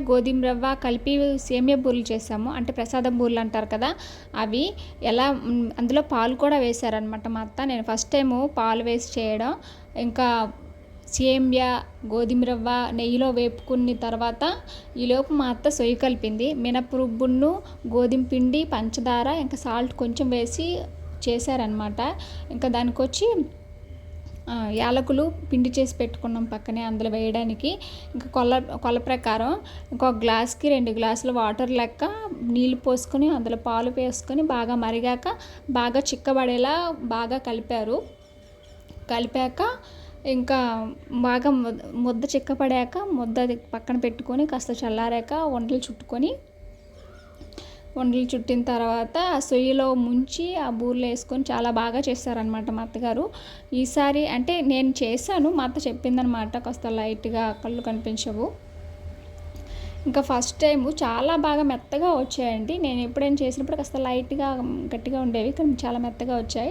గోధుమ రవ్వ కలిపి సేమియా బూరెలు చేసాము. అంటే ప్రసాదం బూరెలు అంటారు కదా! అవి ఎలా అందులో పాలు కూడా వేశారనమాట మా అత్త. నేను ఫస్ట్ టైము పాలు వేసి చేయడం. ఇంకా సేమియా, గోధుమ రవ్వ నెయ్యిలో వేపుకున్న తర్వాత ఈలోపు మా అత్త సొయ్య కలిపింది. మినపరుబ్బును, గోధుమ పిండి, పంచదార ఇంకా సాల్ట్ కొంచెం వేసి చేశారనమాట. ఇంకా దానికొచ్చి యాలకులు పిండి చేసి పెట్టుకున్నాం పక్కనే అందులో వేయడానికి. ఇంకా కొల ప్రకారం ఇంకొక గ్లాస్కి 2 గ్లాసుల వాటర్ లెక్క నీళ్ళు పోసుకొని అందులో పాలు వేసుకొని బాగా మరిగాక బాగా చిక్కబడేలా బాగా కలిపాక ఇంకా బాగా ముద్ద చిక్కపడాక ముద్ద పక్కన పెట్టుకొని కాస్త చల్లారాక ఉండలు చుట్టిన తర్వాత ఆ సొయ్యలో ముంచి ఆ బూరెలు వేసుకొని చాలా బాగా చేస్తారనమాట మా అత్తగారు. ఈసారి అంటే నేను చేశాను, మా అత్త చెప్పిందనమాట, కాస్త లైట్గా కళ్ళు కనిపించవు. ఇంకా ఫస్ట్ టైము చాలా బాగా మెత్తగా వచ్చాయండి. నేను ఎప్పుడైనా చేసినప్పుడు కాస్త లైట్గా గట్టిగా ఉండేవి, కానీ చాలా మెత్తగా వచ్చాయి.